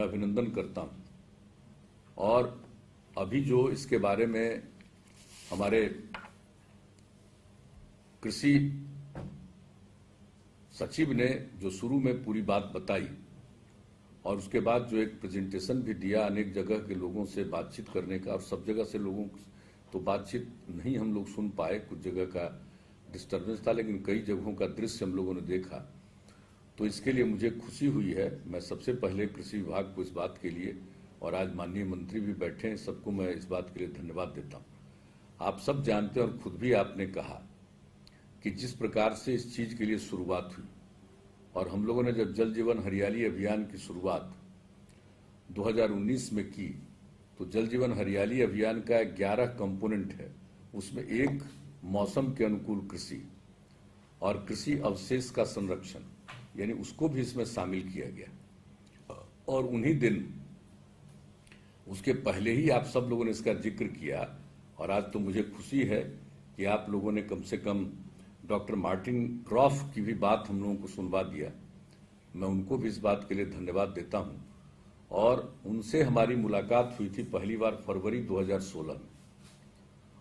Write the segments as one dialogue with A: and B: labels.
A: अभिनंदन करता हूं। और अभी जो इसके बारे में हमारे कृषि सचिव ने जो शुरू में पूरी बात बताई और उसके बाद जो एक प्रेजेंटेशन भी दिया अनेक जगह के लोगों से बातचीत करने का, और सब जगह से लोगों तो बातचीत नहीं हम लोग सुन पाए, कुछ जगह का डिस्टर्बेंस था, लेकिन कई जगहों का दृश्य हम लोगों ने देखा। तो इसके लिए मुझे खुशी हुई है। मैं सबसे पहले कृषि विभाग को इस बात के लिए, और आज माननीय मंत्री भी बैठे हैं, सबको मैं इस बात के लिए धन्यवाद देता हूं। आप सब जानते हैं और खुद भी आपने कहा कि जिस प्रकार से इस चीज के लिए शुरुआत हुई, और हम लोगों ने जब जल जीवन हरियाली अभियान की शुरुआत 2019 में की, तो जल जीवन हरियाली अभियान का 11 कंपोनेंट है। उसमें एक मौसम के अनुकूल कृषि और कृषि अवशेष का संरक्षण, यानी उसको भी इसमें शामिल किया गया। और उन्हीं दिन, उसके पहले ही आप सब लोगों ने इसका जिक्र किया, और आज तो मुझे खुशी है कि आप लोगों ने कम से कम डॉक्टर मार्टिन क्रॉफ की भी बात हम लोगों को सुनवा दिया। मैं उनको भी इस बात के लिए धन्यवाद देता हूं। और उनसे हमारी मुलाकात हुई थी पहली बार फरवरी 2016 में।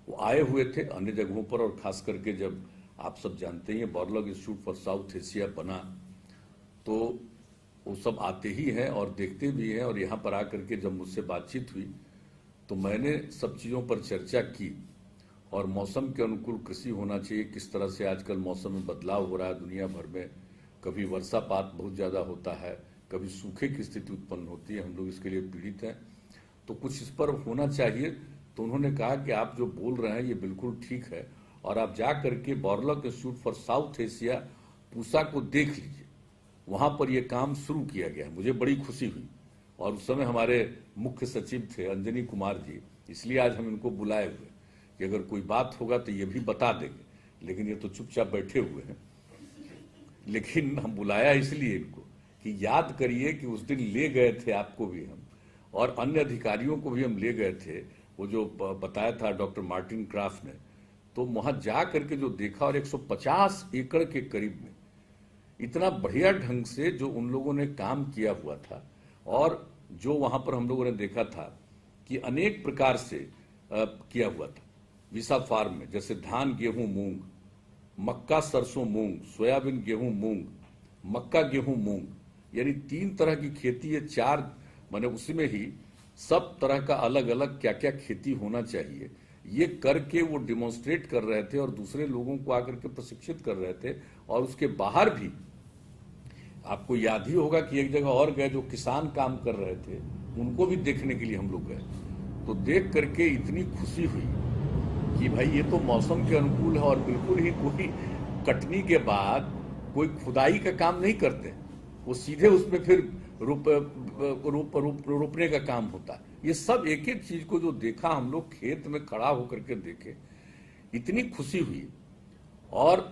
A: वो आए हुए थे अन्य जगहों पर, और खास करके जब आप सब जानते हैं Borlaug institute for south Asia बना, तो वो सब आते ही हैं और देखते भी हैं। और यहाँ पर आकर के जब मुझसे बातचीत हुई तो मैंने सब चीज़ों पर चर्चा की, और मौसम के अनुकूल कृषि होना चाहिए, किस तरह से आजकल मौसम में बदलाव हो रहा है दुनिया भर में। कभी वर्षापात बहुत ज़्यादा होता है, कभी सूखे की स्थिति उत्पन्न होती है, हम लोग इसके लिए पीड़ित हैं, तो कुछ इस पर होना चाहिए। तो उन्होंने कहा कि आप जो बोल रहे हैं ये बिल्कुल ठीक है, और आप जा करके Borlaug institute for south Asia Pusa को देख लीजिए। वहां पर यह काम शुरू किया गया। मुझे बड़ी खुशी हुई। और उस समय हमारे मुख्य सचिव थे अंजनी कुमार जी, इसलिए आज हम इनको बुलाए हुए कि अगर कोई बात होगा तो ये भी बता देंगे, लेकिन ये तो चुपचाप बैठे हुए हैं। लेकिन हम बुलाया इसलिए इनको कि याद करिए कि उस दिन ले गए थे आपको भी हम, और अन्य अधिकारियों को भी हम ले गए थे। वो जो बताया था डॉक्टर मार्टिन क्राफ्ट ने, तो वहां जा करके जो देखा, और 150 एकड़ के करीब में इतना बढ़िया ढंग से जो उन लोगों ने काम किया हुआ था, और जो वहां पर हम लोगों ने देखा था कि अनेक प्रकार से किया हुआ था। विसा फार्म में जैसे धान गेहूं मूंग, मक्का सरसों मूंग, सोयाबीन गेहूं मूंग, मक्का गेहूं मूंग, यानी 3 तरह की खेती है। 4 माने उसमें ही सब तरह का अलग अलग क्या क्या खेती होना चाहिए, ये करके वो डिमॉन्स्ट्रेट कर रहे थे और दूसरे लोगों को आकर के प्रशिक्षित कर रहे थे। और उसके बाहर भी आपको याद ही होगा कि एक जगह और गए, जो किसान काम कर रहे थे, उनको भी देखने के लिए हम लोग गए। तो देख करके इतनी खुशी हुई कि भाई ये तो मौसम के अनुकूल है, और बिल्कुल ही कोई कटनी के बाद कोई खुदाई का काम नहीं करते, वो सीधे उसमें फिर रोपने का काम होता है। ये सब एक एक चीज को जो देखा हम लोग, खेत में खड़ा होकर के देखे, इतनी खुशी हुई। और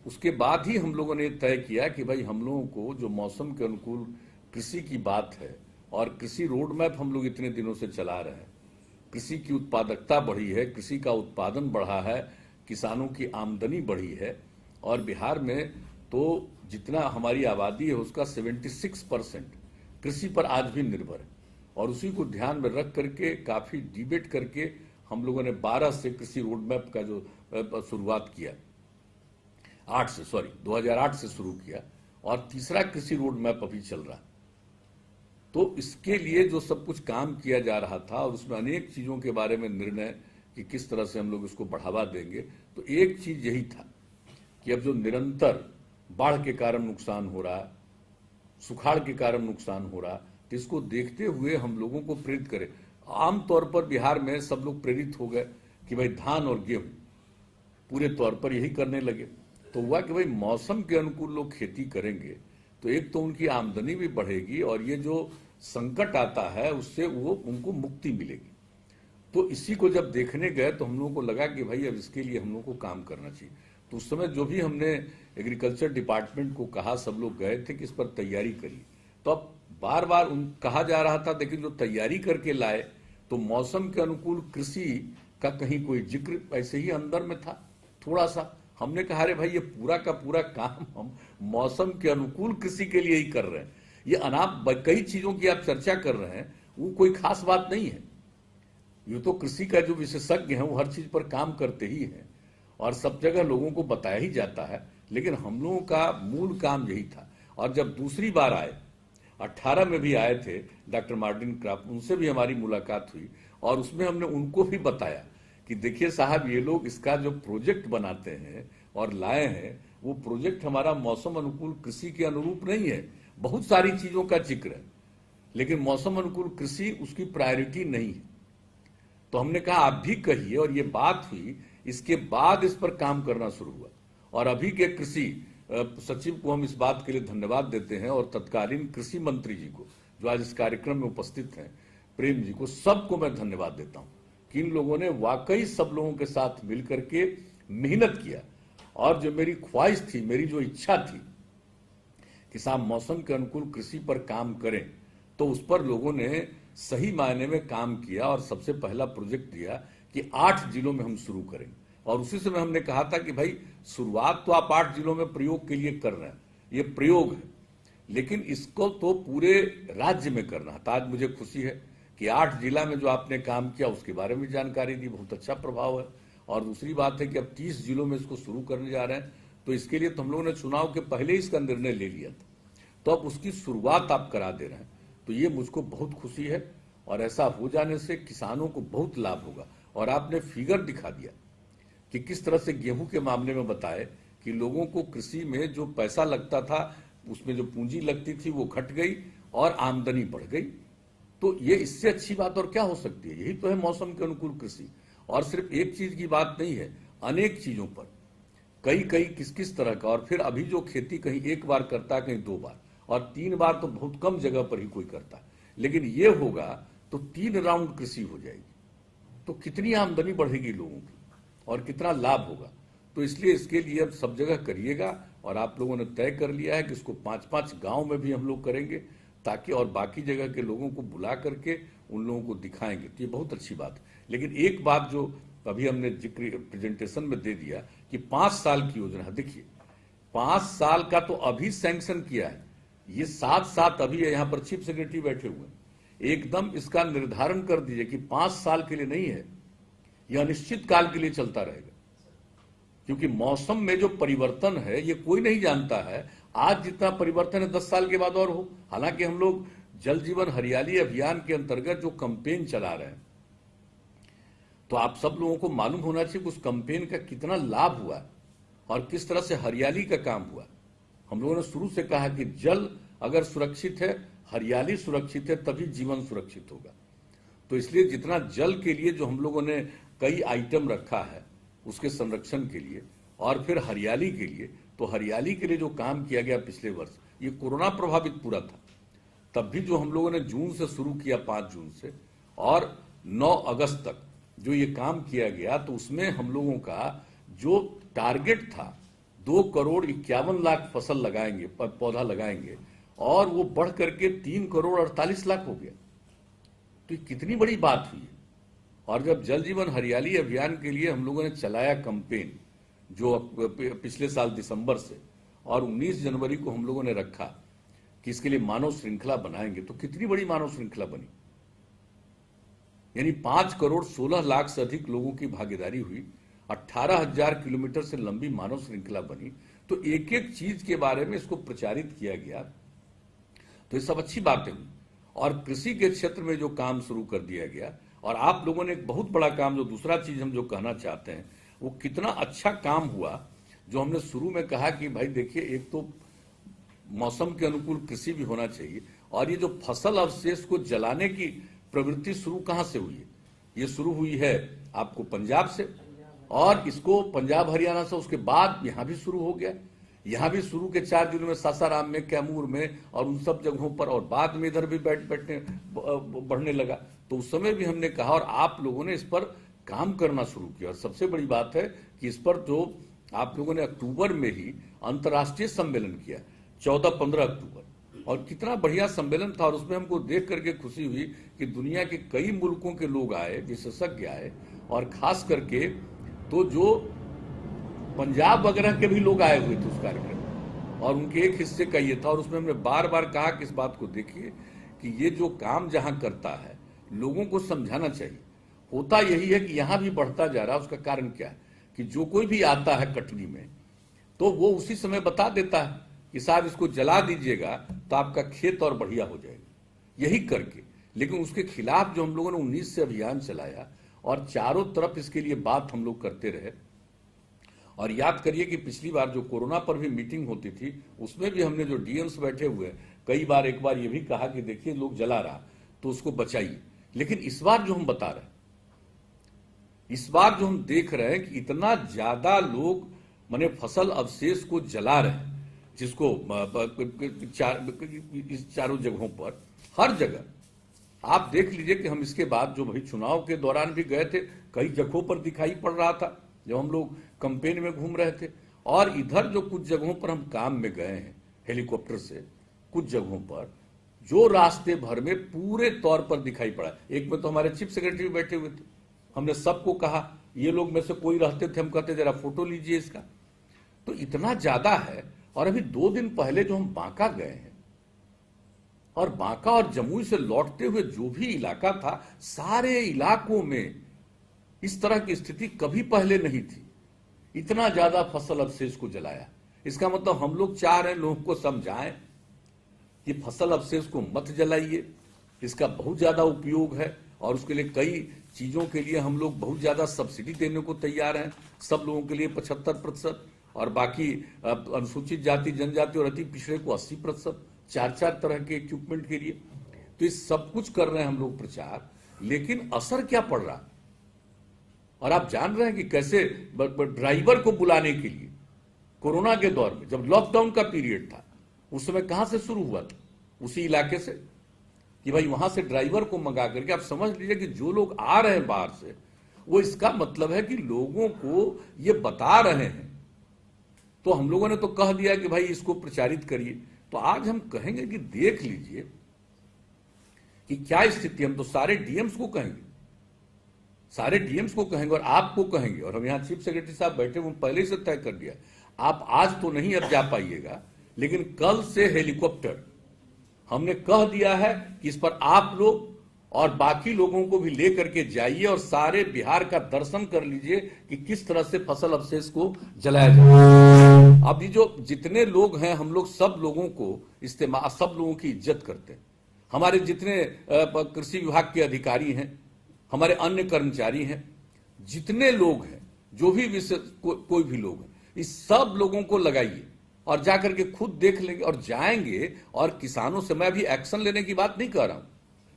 A: उसके बाद ही हम लोगों ने तय किया कि भाई हम लोगों को जो मौसम के अनुकूल कृषि की बात है, और कृषि रोड मैप हम लोग इतने दिनों से चला रहे हैं, कृषि की उत्पादकता बढ़ी है, कृषि का उत्पादन बढ़ा है, किसानों की आमदनी बढ़ी है। और बिहार में तो जितना हमारी आबादी है उसका 76% कृषि पर आज भी निर्भर है। और उसी को ध्यान में रख करके काफी डिबेट करके हम लोगों ने 12 से कृषि रोड मैप का जो शुरुआत किया, 2008 से शुरू किया, और तीसरा कृषि रोड मैप अभी चल रहा है। तो इसके लिए जो सब कुछ काम किया जा रहा था, और उसमें अनेक चीजों के बारे में निर्णय कि किस तरह से हम लोग इसको बढ़ावा देंगे, तो एक चीज यही था कि अब जो निरंतर बाढ़ के कारण नुकसान हो रहा है, सुखाड़ के कारण नुकसान हो रहा है, तो इसको देखते हुए हम लोगों को प्रेरित करें। आमतौर पर बिहार में सब लोग प्रेरित हो गए कि भाई धान और गेहूं, पूरे तौर पर यही करने लगे। तो हुआ कि भाई मौसम के अनुकूल लोग खेती करेंगे तो एक तो उनकी आमदनी भी बढ़ेगी, और ये जो संकट आता है उससे वो उनको मुक्ति मिलेगी। तो इसी को जब देखने गए तो हम लोगों को लगा कि भाई अब इसके लिए हम लोगों को काम करना चाहिए। तो उस समय जो भी हमने एग्रीकल्चर डिपार्टमेंट को कहा, सब लोग गए थे कि इस पर तैयारी करिए। तो अब बार बार कहा जा रहा था, लेकिन जो तैयारी करके लाए तो मौसम के अनुकूल कृषि का कहीं कोई जिक्र ऐसे ही अंदर में था थोड़ा सा। हमने कहा अरे भाई ये पूरा का पूरा काम हम मौसम के अनुकूल कृषि के लिए ही कर रहे हैं, ये कई चीजों की आप चर्चा कर रहे हैं, वो कोई खास बात नहीं है। ये तो कृषि का जो विशेषज्ञ है वो हर चीज पर काम करते ही हैं और सब जगह लोगों को बताया ही जाता है, लेकिन हम लोगों का मूल काम यही था। और जब दूसरी बार आए, 18 में भी आए थे डॉक्टर मार्टिन क्राफ्ट, उनसे भी हमारी मुलाकात हुई और उसमें हमने उनको भी बताया कि देखिए साहब, ये लोग इसका जो प्रोजेक्ट बनाते हैं और लाए हैं, वो प्रोजेक्ट हमारा मौसम अनुकूल कृषि के अनुरूप नहीं है। बहुत सारी चीजों का जिक्र है, लेकिन मौसम अनुकूल कृषि उसकी प्रायोरिटी नहीं है। तो हमने कहा आप भी कहिए, और ये बात हुई। इसके बाद इस पर काम करना शुरू हुआ और अभी के कृषि सचिव को हम इस बात के लिए धन्यवाद देते हैं और तत्कालीन कृषि मंत्री जी को, जो आज इस कार्यक्रम में उपस्थित हैं, प्रेम जी को, सबको मैं धन्यवाद देता हूं कि इन लोगों ने वाकई सब लोगों के साथ मिलकर के मेहनत किया। और जो मेरी ख्वाहिश थी, मेरी जो इच्छा थी कि साहब मौसम के अनुकूल कृषि पर काम करें, तो उस पर लोगों ने सही मायने में काम किया और सबसे पहला प्रोजेक्ट दिया कि 8 जिलों में हम शुरू करें। और उसी समय हमने कहा था कि भाई शुरुआत तो आप 8 जिलों में प्रयोग के लिए कर रहे हैं, ये प्रयोग है, लेकिन इसको तो पूरे राज्य में करना है। तो आज मुझे खुशी है कि 8 जिला में जो आपने काम किया उसके बारे में जानकारी दी, बहुत अच्छा प्रभाव है। और दूसरी बात है कि अब 30 जिलों में इसको शुरू करने जा रहे हैं, तो इसके लिए तो हम लोगों ने चुनाव के पहले ही इसका निर्णय ले लिया था, तो अब उसकी शुरुआत आप करा दे रहे हैं, तो ये मुझको बहुत खुशी है। और ऐसा हो जाने से किसानों को बहुत लाभ होगा। और आपने फिगर दिखा दिया कि किस तरह से गेहूं के मामले में बताए कि लोगों को कृषि में जो पैसा लगता था, उसमें जो पूंजी लगती थी वो घट गई और आमदनी बढ़ गई। तो ये इससे अच्छी बात और क्या हो सकती है? यही तो है मौसम के अनुकूल कृषि। और सिर्फ एक चीज की बात नहीं है, अनेक चीजों पर कई किस तरह का। और फिर अभी जो खेती कहीं एक बार करता है, कहीं 2 बार, और 3 बार तो बहुत कम जगह पर ही कोई करता है। लेकिन ये होगा तो 3 राउंड कृषि हो जाएगी, तो कितनी आमदनी बढ़ेगी लोगों की और कितना लाभ होगा। तो इसलिए इसके लिए अब सब जगह करिएगा। और आप लोगों ने तय कर लिया है कि इसको 5-5 गांव में भी हम लोग करेंगे, ताकि और बाकी जगह के लोगों को बुला करके उन लोगों को दिखाएंगे। तो ये बहुत अच्छी बात है। लेकिन एक बात जो अभी हमने जिक्र प्रेजेंटेशन में दे दिया कि 5 साल की योजना है। देखिए 5 साल का तो अभी सैंक्शन किया है, ये 7 अभी है। यहां पर चीफ सेक्रेटरी बैठे हुए हैं, एकदम इसका निर्धारण कर दीजिए कि 5 साल के लिए नहीं है, यह अनिश्चित काल के लिए चलता रहेगा। क्योंकि मौसम में जो परिवर्तन है ये कोई नहीं जानता है। आज जितना परिवर्तन है 10 साल के बाद और हो। हालांकि हम लोग जल जीवन हरियाली अभियान के अंतर्गत जो कैंपेन चला रहे हैं, तो आप सब लोगों को मालूम होना चाहिए कि उस कैंपेन का कितना लाभ हुआ और किस तरह से हरियाली का काम हुआ। हम लोगों ने शुरू से कहा कि जल अगर सुरक्षित है, हरियाली सुरक्षित है, तभी जीवन सुरक्षित होगा। तो इसलिए जितना जल के लिए जो हम लोगों ने कई आइटम रखा है उसके संरक्षण के लिए, और फिर हरियाली के लिए, तो हरियाली के लिए जो काम किया गया पिछले वर्ष, ये कोरोना प्रभावित पूरा था, तब भी जो हम लोगों ने जून से शुरू किया, 5 जून से, और 9 अगस्त तक जो ये काम किया गया, तो उसमें हम लोगों का जो टारगेट था 2,51,00,000 फसल लगाएंगे, पौधा लगाएंगे, और वो बढ़ करके 3,48,00,000 हो गया। तो ये कितनी बड़ी बात हुई है। और जब जल जीवन हरियाली अभियान के लिए हम लोगों ने चलाया कैंपेन, जो पिछले साल दिसंबर से, और 19 जनवरी को हम लोगों ने रखा कि इसके लिए मानव श्रृंखला बनाएंगे, तो कितनी बड़ी मानव श्रृंखला बनी। यानी 5,16,00,000 से अधिक लोगों की भागीदारी हुई, 18,000 किलोमीटर से लंबी मानव श्रृंखला बनी। तो एक एक चीज के बारे में इसको प्रचारित किया गया। तो ये सब अच्छी बातें हुई। और कृषि के क्षेत्र में जो काम शुरू कर दिया गया, और आप लोगों ने एक बहुत बड़ा काम, जो दूसरा चीज हम जो कहना चाहते हैं, वो कितना अच्छा काम हुआ, जो हमने शुरू में कहा कि भाई देखिए, एक तो मौसम के अनुकूल कृषि भी होना चाहिए, और ये जो फसल अवशेष को जलाने की प्रवृत्ति शुरू कहां से हुई है? ये शुरू हुई है आपको पंजाब से, और इसको पंजाब हरियाणा से, उसके बाद यहां भी शुरू हो गया। यहां भी शुरू के 4 जिलों में, सासाराम में, कैमूर में, और उन सब जगहों पर, और बाद में इधर भी बैठने बढ़ने लगा। तो उस समय भी हमने कहा, और आप लोगों ने इस पर काम करना शुरू किया। और सबसे बड़ी बात है कि इस पर जो आप लोगों ने अक्टूबर में ही अंतर्राष्ट्रीय सम्मेलन किया, 14-15 अक्टूबर, और कितना बढ़िया सम्मेलन था। और उसमें हमको देख करके खुशी हुई कि दुनिया के कई मुल्कों के लोग आए, विशेषज्ञ आए, और खास करके तो जो पंजाब वगैरह के भी लोग आए हुए थे उस कार्यक्रम में। और उनके एक हिस्से का ये था। और उसमें हमने बार बार कहा कि इस बात को देखिए कि ये जो काम जहां करता है लोगों को समझाना चाहिए। होता यही है कि यहां भी बढ़ता जा रहा है। उसका कारण क्या है कि जो कोई भी आता है कटनी में तो वो उसी समय बता देता है कि साहब इसको जला दीजिएगा तो आपका खेत और बढ़िया हो जाएगा, यही करके। लेकिन उसके खिलाफ जो हम लोगों ने 19 से अभियान चलाया और चारों तरफ इसके लिए बात हम लोग करते रहे। और याद करिए कि पिछली बार जो कोरोना पर भी मीटिंग होती थी उसमें भी हमने जो डीएम्स बैठे हुए कई बार एक बार ये भी कहा कि देखिए लोग जला रहा तो उसको बचाइए। लेकिन इस बार जो हम बता रहे हैं, इस बार जो हम देख रहे हैं कि इतना ज्यादा लोग माने फसल अवशेष को जला रहे हैं, जिसको इस चारों जगहों पर हर जगह आप देख लीजिए कि हम इसके बाद जो भाई चुनाव के दौरान भी गए थे, कई जगहों पर दिखाई पड़ रहा था जब हम लोग कैंपेन में घूम रहे थे। और इधर जो कुछ जगहों पर हम काम में गए हैं हेलीकॉप्टर से, कुछ जगहों पर जो रास्ते भर में पूरे तौर पर दिखाई पड़ा। एक में तो हमारे चीफ सेक्रेटरी बैठे हुए थे, हमने सबको कहा, ये लोग में से कोई रहते थे हम कहते जरा फोटो लीजिए इसका। तो इतना ज्यादा है। और अभी 2 दिन पहले जो हम बांका गए हैं और बांका और जमुई से लौटते हुए जो भी इलाका था, सारे इलाकों में इस तरह की स्थिति कभी पहले नहीं थी। इतना ज्यादा फसल अवशेष को जलाया। इसका मतलब हम लोग चाह रहे हैं लोगों को समझाएं कि फसल अवशेष को मत जलाइए, इसका बहुत ज्यादा उपयोग है और उसके लिए कई चीजों के लिए हम लोग बहुत ज्यादा सब्सिडी देने को तैयार हैं। सब लोगों के लिए 75% और बाकी अनुसूचित जाति जनजाति और अति पिछड़े को 80%, 4-4 तरह के इक्विपमेंट के लिए। तो ये सब कुछ कर रहे हैं हम लोग प्रचार, लेकिन असर क्या पड़ रहा है। और आप जान रहे हैं कि कैसे ड्राइवर को बुलाने के लिए कोरोना के दौर में जब लॉकडाउन का पीरियड था उस समय कहां से शुरू हुआ था, उसी इलाके से, कि भाई वहां से ड्राइवर को मंगा करके। आप समझ लीजिए कि जो लोग आ रहे हैं बाहर से, वो इसका मतलब है कि लोगों को ये बता रहे हैं। तो हम लोगों ने तो कह दिया कि भाई इसको प्रचारित करिए। तो आज हम कहेंगे कि देख लीजिए कि क्या स्थिति। हम तो सारे डीएम्स को कहेंगे, सारे डीएम्स को कहेंगे और आपको कहेंगे। और हम यहां चीफ सेक्रेटरी साहब बैठे, वो पहले ही से तय कर दिया, आप आज तो नहीं अब जा पाइएगा, लेकिन कल से हेलीकॉप्टर हमने कह दिया है कि इस पर आप लोग और बाकी लोगों को भी लेकर के जाइए और सारे बिहार का दर्शन कर लीजिए कि किस तरह से फसल अवशेष को जलाया जाए। अब ये जो जितने लोग हैं, हम लोग सब लोगों को इस्तेमाल, सब लोगों की इज्जत करते हैं। हमारे जितने कृषि विभाग के अधिकारी हैं, हमारे अन्य कर्मचारी हैं, जितने लोग हैं, जो भी कोई भी लोग हैं, इस सब लोगों को लगाइए और जाकर के खुद देख लेंगे और जाएंगे। और किसानों से मैं अभी एक्शन लेने की बात नहीं कर रहा हूं,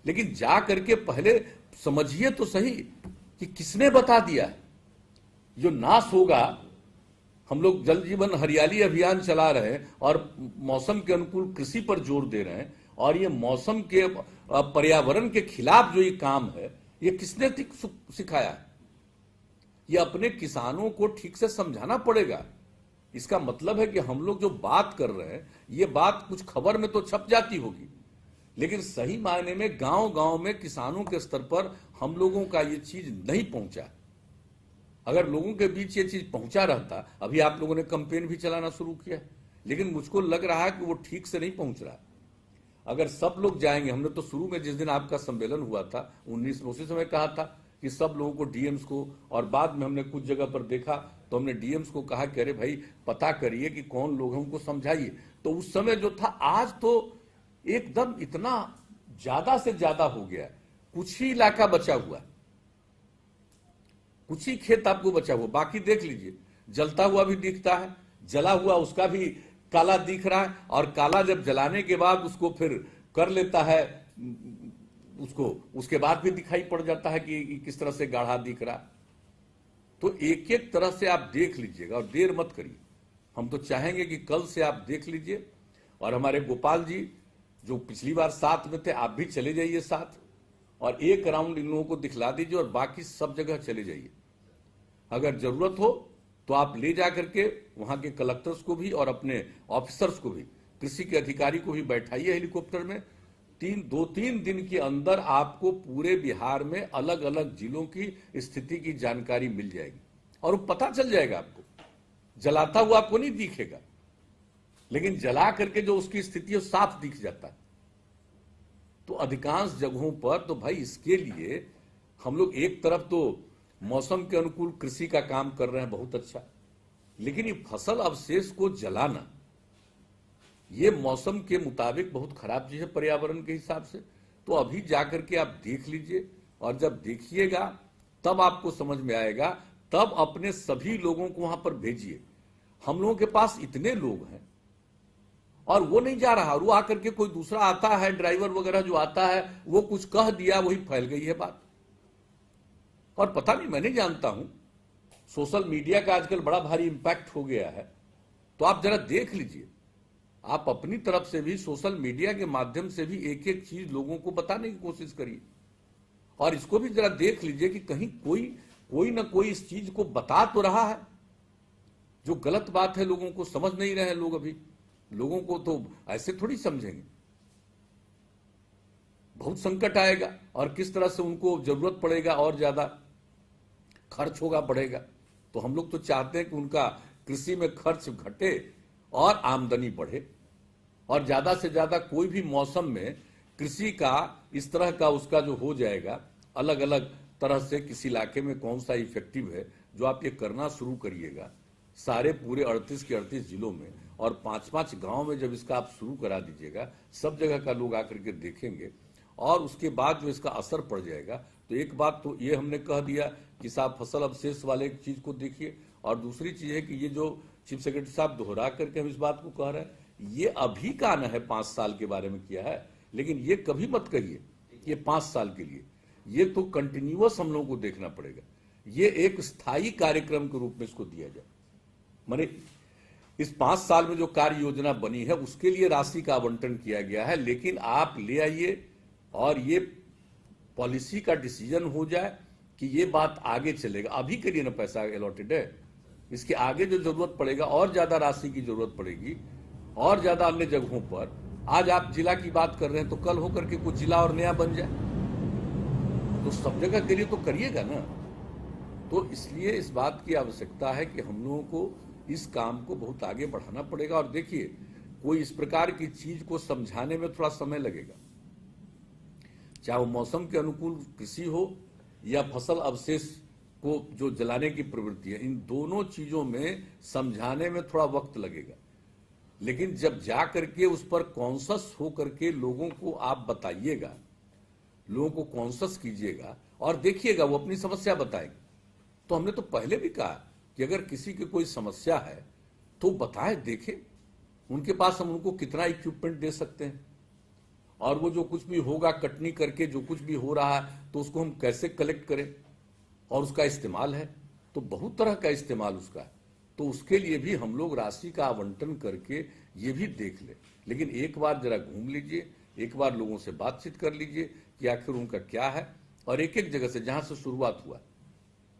A: लेकिन जा करके पहले समझिए तो सही कि किसने बता दिया है जो नाश होगा। हम लोग जल जीवन हरियाली अभियान चला रहे हैं और मौसम के अनुकूल कृषि पर जोर दे रहे हैं, और ये मौसम के पर्यावरण के खिलाफ जो ये काम है, ये किसने सिखाया है? ये अपने किसानों को ठीक से समझाना पड़ेगा। इसका मतलब है कि हम लोग जो बात कर रहे हैं, ये बात कुछ खबर में तो छप जाती होगी, लेकिन सही मायने में गांव गांव में किसानों के स्तर पर हम लोगों का ये चीज नहीं पहुंचा। अगर लोगों के बीच ये चीज पहुंचा रहता, अभी आप लोगों ने कैंपेन भी चलाना शुरू किया, लेकिन मुझको लग रहा है कि वो ठीक से नहीं पहुंच रहा। अगर सब लोग जाएंगे, हमने तो शुरू में जिस दिन आपका सम्मेलन हुआ था 19 में, उसी समय कहा था कि सब लोगों को डीएम्स को, और बाद में हमने कुछ जगह पर देखा तो हमने डीएम्स को कहा कि अरे भाई पता करिए कि कौन लोग हैं, उनको समझाइए। तो उस समय जो था, आज तो एकदम इतना ज्यादा से ज्यादा हो गया। कुछ ही इलाका बचा हुआ, कुछ ही खेत आपको बचा हुआ, बाकी देख लीजिए जलता हुआ भी दिखता है, जला हुआ उसका भी काला दिख रहा है। और काला जब जलाने के बाद उसको फिर कर लेता है, उसको उसके बाद भी दिखाई पड़ जाता है कि किस तरह से गाढ़ा दिख रहा। तो एक एक तरह से आप देख लीजिएगा और देर मत करिए। हम तो चाहेंगे कि कल से आप देख लीजिए। और हमारे गोपाल जी जो पिछली बार साथ में थे, आप भी चले जाइए साथ, और एक राउंड इन लोगों को दिखला दीजिए और बाकी सब जगह चले जाइए। अगर जरूरत हो तो आप ले जाकर के वहां के कलेक्टर्स को भी और अपने ऑफिसर्स को भी, कृषि के अधिकारी को भी बैठाइए हेलीकॉप्टर में। 2-3 दिन के अंदर आपको पूरे बिहार में अलग अलग जिलों की स्थिति की जानकारी मिल जाएगी और वो पता चल जाएगा आपको, जलाता हुआ आपको नहीं दिखेगा। लेकिन जला करके जो उसकी स्थिति है साफ दिख जाता है। तो अधिकांश जगहों पर तो भाई इसके लिए हम लोग एक तरफ तो मौसम के अनुकूल कृषि का काम कर रहे हैं, बहुत अच्छा, लेकिन ये फसल अवशेष को जलाना ये मौसम के मुताबिक बहुत खराब चीज है पर्यावरण के हिसाब से। तो अभी जाकर के आप देख लीजिए, और जब देखिएगा तब आपको समझ में आएगा, तब अपने सभी लोगों को वहां पर भेजिए। हम लोगों के पास इतने लोग हैं और वो नहीं जा रहा, और वो आकर के कोई दूसरा आता है, ड्राइवर वगैरह जो आता है वो कुछ कह दिया, वही फैल गई है बात। और पता नहीं, मैं नहीं जानता हूं, सोशल मीडिया का आजकल बड़ा भारी इंपैक्ट हो गया है। तो आप जरा देख लीजिए, आप अपनी तरफ से भी सोशल मीडिया के माध्यम से भी एक एक चीज लोगों को बताने की कोशिश करिए, और इसको भी जरा देख लीजिए कि कहीं कोई ना कोई इस चीज को बता तो रहा है। जो गलत बात है लोगों को समझ नहीं रहे हैं लोग, अभी लोगों को तो ऐसे थोड़ी समझेंगे। बहुत संकट आएगा और किस तरह से उनको जरूरत पड़ेगा, और ज्यादा खर्च होगा, बढ़ेगा। तो हम लोग तो चाहते हैं कि उनका कृषि में खर्च घटे और आमदनी बढ़े, और ज्यादा से ज्यादा कोई भी मौसम में कृषि का इस तरह का उसका जो हो जाएगा, अलग अलग तरह से किसी इलाके में कौन सा इफेक्टिव है, जो आप ये करना शुरू करिएगा सारे पूरे 38 के 38 जिलों में, और 5-5 गांव में जब इसका आप शुरू करा दीजिएगा, सब जगह का लोग आकर के देखेंगे, और उसके बाद जो इसका असर पड़ जाएगा। तो एक बात तो ये हमने कह दिया कि साहब फसल अवशेष वाले चीज को देखिए, और दूसरी चीज है कि ये जो चीफ सेक्रेटरी साहब दोहरा करके हम इस बात को कह रहे हैं, ये अभी का न है, 5 साल के बारे में किया है, लेकिन ये कभी मत कहिए ये 5 साल के लिए, ये तो कंटिन्यूअस हम लोगों को देखना पड़ेगा। ये एक स्थायी कार्यक्रम के रूप में इसको दिया जाए। माने इस 5 साल में जो कार्य योजना बनी है उसके लिए राशि का आवंटन किया गया है, लेकिन आप ले आइए और ये पॉलिसी का डिसीजन हो जाए कि ये बात आगे चलेगा। अभी के लिए ना पैसा अलॉटेड है, इसके आगे जो जरूरत पड़ेगा और ज्यादा राशि की जरूरत पड़ेगी, और ज्यादा अन्य जगहों पर। आज आप जिला की बात कर रहे हैं, तो कल होकर के कुछ जिला और नया बन जाए, तो सब जगह के लिए तो करिएगा ना। तो इसलिए इस बात की आवश्यकता है कि हम लोगों को इस काम को बहुत आगे बढ़ाना पड़ेगा। और देखिए, कोई इस प्रकार की चीज को समझाने में थोड़ा समय लगेगा, चाहे वो मौसम के अनुकूल कृषि हो या फसल अवशेष को जो जलाने की प्रवृत्ति है, इन दोनों चीजों में समझाने में थोड़ा वक्त लगेगा। लेकिन जब जा करके उस पर कॉन्शस हो करके लोगों को आप बताइएगा, लोगों को कॉन्शस कीजिएगा और देखिएगा वो अपनी समस्या बताएंगे। तो हमने तो पहले भी कहा कि अगर किसी की कोई समस्या है तो बताए, देखें उनके पास हम उनको कितना इक्विपमेंट दे सकते हैं, और वो जो कुछ भी होगा कटनी करके जो कुछ भी हो रहा है तो उसको हम कैसे कलेक्ट करें, और उसका इस्तेमाल है तो बहुत तरह का इस्तेमाल उसका है, तो उसके लिए भी हम लोग राशि का आवंटन करके ये भी देख ले। लेकिन एक बार जरा घूम लीजिए, एक बार लोगों से बातचीत कर लीजिए कि आखिर उनका क्या है, और एक एक जगह से जहां से शुरुआत हुआ,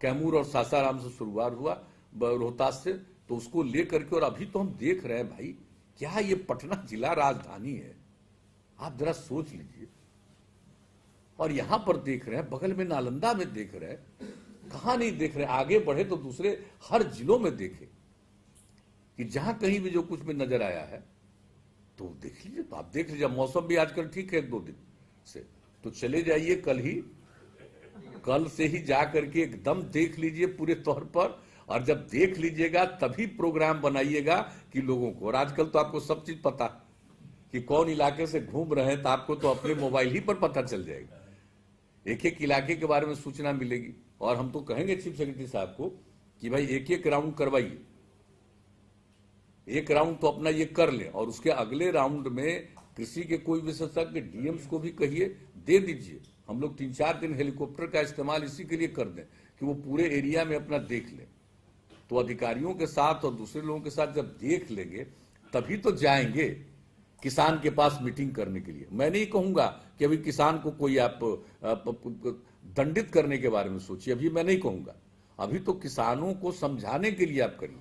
A: कैमूर और सासाराम से शुरुआत हुआ, रोहतास से, तो उसको लेकर के, और अभी तो हम देख रहे हैं भाई, क्या ये पटना जिला राजधानी है, आप जरा सोच लीजिए। और यहां पर देख रहे हैं, बगल में नालंदा में देख रहे हैं, कहां नहीं देख रहे, आगे बढ़े तो दूसरे हर जिलों में देखे, कि जहां कहीं भी जो कुछ भी नजर आया है तो देख लीजिए। तो आप देख लीजिए, मौसम भी आजकल ठीक है 1-2 दिन से, तो चले जाइए कल से ही जा करके एकदम देख लीजिए पूरे तौर पर, और जब देख लीजिएगा तभी प्रोग्राम बनाइएगा कि लोगों को। और आजकल तो आपको सब चीज पता कि कौन इलाके से घूम रहे हैं, तो आपको तो अपने मोबाइल ही पर पता चल जाएगा, एक एक इलाके के बारे में सूचना मिलेगी। और हम तो कहेंगे चीफ सेक्रेटरी साहब को कि भाई एक एक राउंड करवाइए, एक राउंड तो अपना ये कर ले, और उसके अगले राउंड में कृषि के कोई विशेषज्ञ डीएम्स को भी कहिए, दे दीजिए। हम लोग 3-4 दिन हेलीकॉप्टर का इस्तेमाल इसी के लिए कर दें कि वो पूरे एरिया में अपना देख ले। तो अधिकारियों के साथ और दूसरे लोगों के साथ जब देख लेंगे तभी तो जाएंगे किसान के पास मीटिंग करने के लिए। मैं नहीं कहूंगा कि अभी किसान को कोई आप दंडित करने के बारे में सोचिए, अभी मैं नहीं कहूंगा। अभी तो किसानों को समझाने के लिए आप करिए,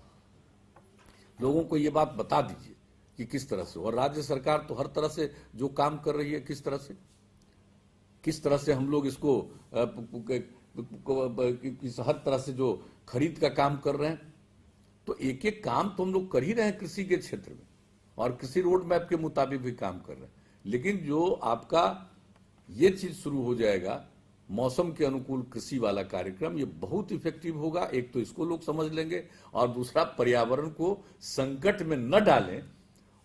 A: लोगों को ये बात बता दीजिए कि किस तरह से। और राज्य सरकार तो हर तरह से जो काम कर रही है, किस तरह से हम लोग इसको हर तरह से जो खरीद का काम कर रहे हैं, तो एक एक काम तो हम लोग कर ही रहे हैं कृषि के क्षेत्र में। और कृषि रोड मैप के मुताबिक भी काम कर रहे हैं। लेकिन जो आपका ये चीज शुरू हो जाएगा मौसम के अनुकूल कृषि वाला कार्यक्रम, ये बहुत इफेक्टिव होगा। एक तो इसको लोग समझ लेंगे और दूसरा पर्यावरण को संकट में न डालें,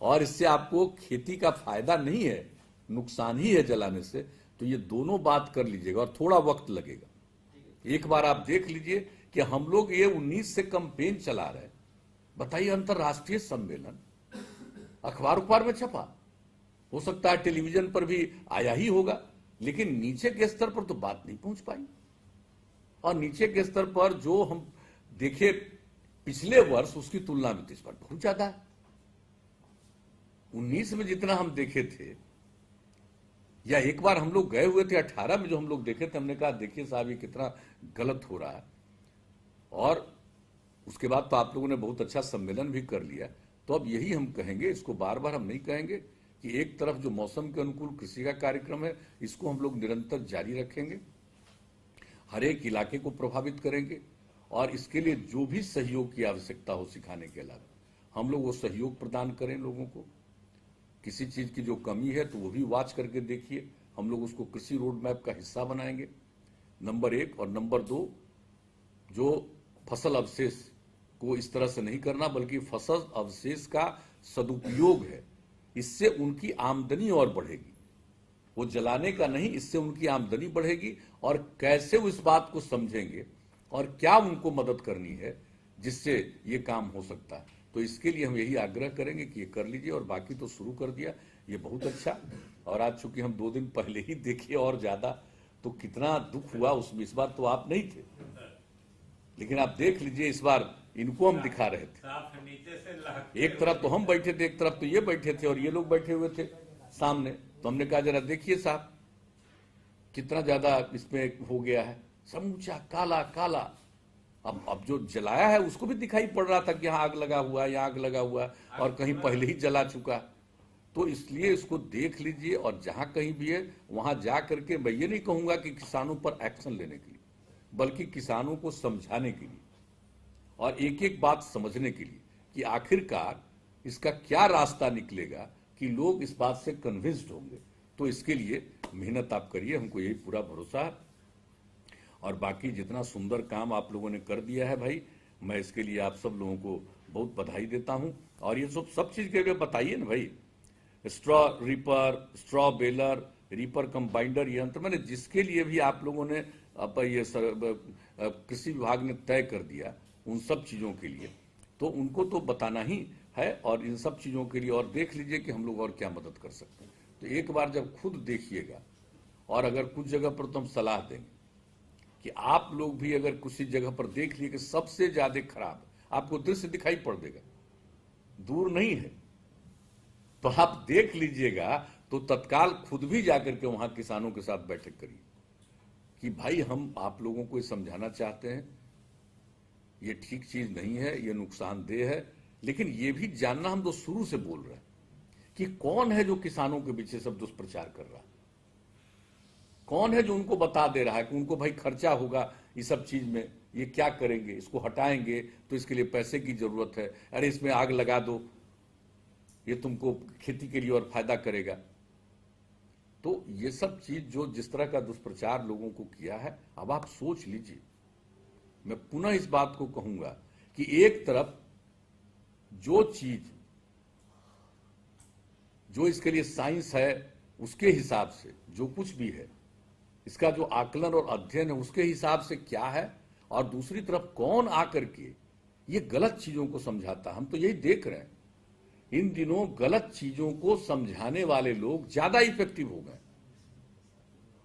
A: और इससे आपको खेती का फायदा नहीं है, नुकसान ही है जलाने से। तो ये दोनों बात कर लीजिएगा और थोड़ा वक्त लगेगा। एक बार आप देख लीजिए कि हम लोग ये 19 से कैंपेन चला रहे हैं। बताइए, अंतर्राष्ट्रीय सम्मेलन अखबार में छपा, हो सकता है टेलीविजन पर भी आया ही होगा, लेकिन नीचे के स्तर पर तो बात नहीं पहुंच पाई। और नीचे के स्तर पर जो हम देखे पिछले वर्ष, उसकी तुलना में इस पर बहुत ज्यादा है। 19 में जितना हम देखे थे, या एक बार हम लोग गए हुए थे 18 में जो हम लोग देखे थे, हमने कहा देखिए साहब ये कितना गलत हो रहा है। और उसके बाद तो आप लोगों ने बहुत अच्छा सम्मेलन भी कर लिया। तो अब यही हम कहेंगे, इसको बार बार हम नहीं कहेंगे कि एक तरफ जो मौसम के अनुकूल कृषि का कार्यक्रम है, इसको हम लोग निरंतर जारी रखेंगे, हर एक इलाके को प्रभावित करेंगे, और इसके लिए जो भी सहयोग की आवश्यकता हो सिखाने के अलावा हम लोग वो सहयोग प्रदान करें लोगों को। किसी चीज की जो कमी है तो वो भी वॉच करके देखिए, हम लोग उसको कृषि रोड मैप का हिस्सा बनाएंगे, नंबर 1। और नंबर 2, जो फसल अवशेष को इस तरह से नहीं करना, बल्कि फसल अवशेष का सदुपयोग है, इससे उनकी आमदनी और बढ़ेगी। वो जलाने का नहीं, इससे उनकी आमदनी बढ़ेगी। और कैसे वो इस बात को समझेंगे और क्या उनको मदद करनी है जिससे ये काम हो सकता है। तो इसके लिए हम यही आग्रह करेंगे कि ये कर लीजिए। और बाकी तो शुरू कर दिया, ये बहुत अच्छा। और आज चूंकि हम 2 दिन पहले ही देखे और ज्यादा, तो कितना दुख हुआ उसमें। इस बार तो आप नहीं थे, लेकिन आप देख लीजिए, इस बार इनको हम दिखा रहे थे। एक तरफ तो हम बैठे थे, एक तरफ तो ये बैठे थे, और ये लोग बैठे हुए थे सामने। तो हमने कहा जरा देखिए साहब कितना ज्यादा इसमें हो गया है, समूचा काला काला। अब जो जलाया है उसको भी दिखाई पड़ रहा था कि यहाँ आग लगा हुआ है, यहाँ आग लगा हुआ है, और कहीं पहले ही जला चुका। तो इसलिए इसको देख लीजिए, और जहां कहीं भी है वहां जा करके, मैं ये नहीं कहूंगा कि किसानों पर एक्शन लेने के लिए, बल्कि किसानों को समझाने के लिए और एक एक बात समझने के लिए कि आखिरकार इसका क्या रास्ता निकलेगा कि लोग इस बात से कन्विंस्ड होंगे। तो इसके लिए मेहनत आप करिए, हमको यही पूरा भरोसा है। और बाकी जितना सुंदर काम आप लोगों ने कर दिया है भाई, मैं इसके लिए आप सब लोगों को बहुत बधाई देता हूं। और ये सब चीज के लिए बताइए ना भाई, straw reaper, straw baler, reaper combiner यंत्र, मैंने जिसके लिए भी आप लोगों ने ये कृषि विभाग ने तय कर दिया, उन सब चीजों के लिए तो उनको तो बताना ही है। और इन सब चीजों के लिए और देख लीजिए कि हम लोग और क्या मदद कर सकते हैं। तो एक बार जब खुद देखिएगा, और अगर कुछ जगह पर तो हम सलाह देंगे कि आप लोग भी अगर किसी जगह पर देख लिए कि सबसे ज्यादा खराब, आपको दृश्य दिखाई पड़ देगा, दूर नहीं है, तो आप देख लीजिएगा, तो तत्काल खुद भी जाकर के वहां किसानों के साथ बैठक करिए कि भाई हम आप लोगों को समझाना चाहते हैं, ये ठीक चीज नहीं है, ये नुकसानदेह है। लेकिन ये भी जानना, हम तो शुरू से बोल रहे हैं कि कौन है जो किसानों के पीछे सब दुष्प्रचार कर रहा है, कौन है जो उनको बता दे रहा है कि उनको भाई खर्चा होगा इस सब चीज में, ये क्या करेंगे, इसको हटाएंगे तो इसके लिए पैसे की जरूरत है, अरे इसमें आग लगा दो, ये तुमको खेती के लिए और फायदा करेगा। तो ये सब चीज जो जिस तरह का दुष्प्रचार लोगों को किया है, अब आप सोच लीजिए। मैं पुनः इस बात को कहूंगा कि एक तरफ जो चीज जो इसके लिए साइंस है उसके हिसाब से जो कुछ भी है, इसका जो आकलन और अध्ययन है उसके हिसाब से क्या है, और दूसरी तरफ कौन आकर के ये गलत चीजों को समझाता। हम तो यही देख रहे हैं, इन दिनों गलत चीजों को समझाने वाले लोग ज्यादा इफेक्टिव हो गए,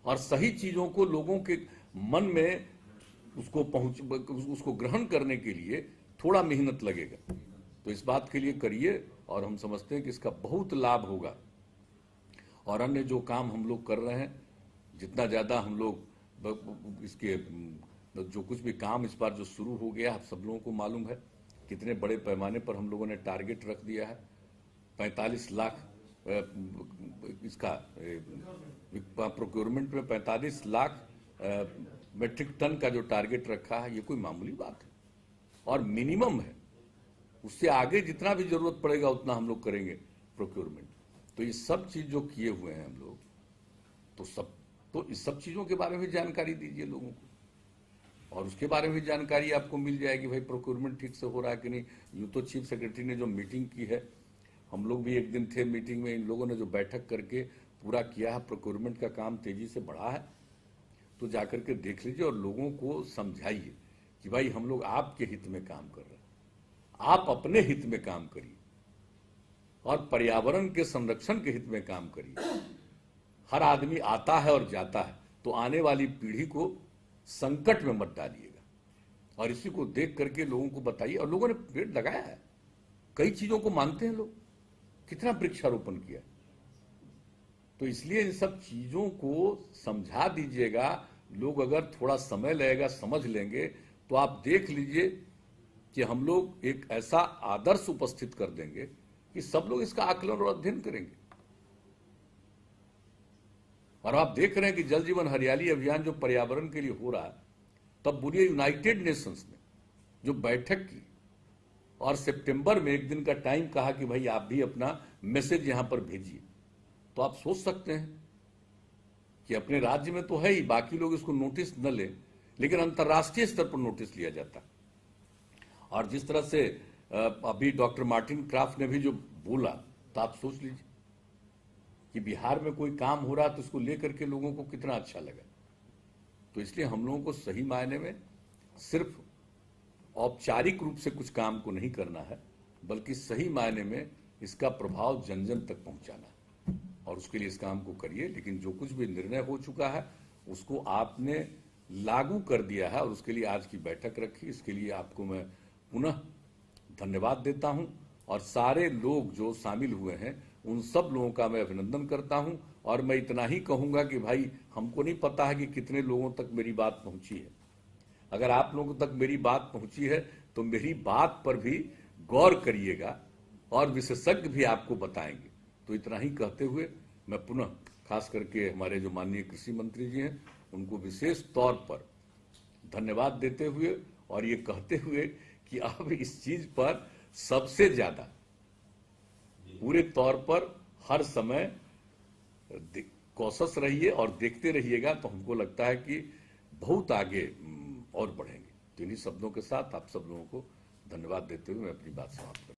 A: और सही चीजों को लोगों के मन में उसको ग्रहण करने के लिए थोड़ा मेहनत लगेगा। तो इस बात के लिए करिए, और हम समझते हैं कि इसका बहुत लाभ होगा। और अन्य जो काम हम लोग कर रहे हैं, जितना ज्यादा हम लोग इसके जो कुछ भी काम इस बार जो शुरू हो गया, आप सब लोगों को मालूम है कितने बड़े पैमाने पर हम लोगों ने टारगेट रख दिया है। 45 लाख इसका प्रोक्योरमेंट में 45 लाख मेट्रिक टन का जो टारगेट रखा है, ये कोई मामूली बात है और मिनिमम है। उससे आगे जितना भी जरूरत पड़ेगा उतना हम लोग करेंगे। प्रोक्योरमेंट। तो ये सब चीज जो किए हुए हैं हम लोग, तो इस सब चीजों के बारे में जानकारी दीजिए लोगों को, और उसके बारे में जानकारी आपको मिल जाएगी भाई प्रोक्योरमेंट ठीक से हो रहा है कि नहीं। यूं तो चीफ सेक्रेटरी ने जो मीटिंग की है, हम लोग भी एक दिन थे मीटिंग में, इन लोगों ने जो बैठक करके पूरा किया है, प्रोक्योरमेंट का काम तेजी से बढ़ा है। तो जाकर के देख लीजिए और लोगों को समझाइए कि भाई हम लोग आपके हित में काम कर रहे हैं, आप अपने हित में काम करिए और पर्यावरण के संरक्षण के हित में काम करिए। हर आदमी आता है और जाता है, तो आने वाली पीढ़ी को संकट में मत डालिएगा, और इसी को देख करके लोगों को बताइए। और लोगों ने पेड़ लगाया है, कई चीजों को मानते हैं लोग, कितना वृक्षारोपण किया। तो इसलिए इन सब चीजों को समझा दीजिएगा। लोग अगर थोड़ा समय लगेगा समझ लेंगे, तो आप देख लीजिए कि हम लोग एक ऐसा आदर्श उपस्थित कर देंगे कि सब लोग इसका आकलन और अध्ययन करेंगे। और आप देख रहे हैं कि जल जीवन हरियाली अभियान जो पर्यावरण के लिए हो रहा है, तब बोलिए यूनाइटेड नेशंस ने जो बैठक की और सितंबर में एक दिन का टाइम कहा कि भाई आप भी अपना मैसेज यहां पर भेजिए, तो आप सोच सकते हैं कि अपने राज्य में तो है ही, बाकी लोग इसको नोटिस न लें, लेकिन अंतर्राष्ट्रीय स्तर पर नोटिस लिया जाता है। और जिस तरह से अभी डॉक्टर मार्टिन क्राफ्ट ने भी जो बोला, तो आप सोच लीजिए कि बिहार में कोई काम हो रहा तो इसको लेकर के लोगों को कितना अच्छा लगा। तो इसलिए हम लोगों को सही मायने में सिर्फ औपचारिक रूप से कुछ काम को नहीं करना है, बल्कि सही मायने में इसका प्रभाव जन जन तक पहुंचाना है, और उसके लिए इस काम को करिए। लेकिन जो कुछ भी निर्णय हो चुका है उसको आपने लागू कर दिया है, और उसके लिए आज की बैठक रखी, इसके लिए आपको मैं पुनः धन्यवाद देता हूं। और सारे लोग जो शामिल हुए हैं उन सब लोगों का मैं अभिनंदन करता हूं। और मैं इतना ही कहूंगा कि भाई हमको नहीं पता है कि कितने लोगों तक मेरी बात पहुंची है। अगर आप लोगों तक मेरी बात पहुंची है तो मेरी बात पर भी गौर करिएगा, और विशेषज्ञ भी आपको बताएंगे। तो इतना ही कहते हुए मैं पुनः खास करके हमारे जो माननीय कृषि मंत्री जी हैं उनको विशेष तौर पर धन्यवाद देते हुए, और ये कहते हुए कि अब इस चीज पर सबसे ज्यादा पूरे तौर पर हर समय कॉशस रहिए और देखते रहिएगा, तो हमको लगता है कि बहुत आगे और बढ़ेंगे। तो इन्हीं शब्दों के साथ आप सब लोगों को धन्यवाद देते हुए मैं अपनी बात समाप्त करता हूं।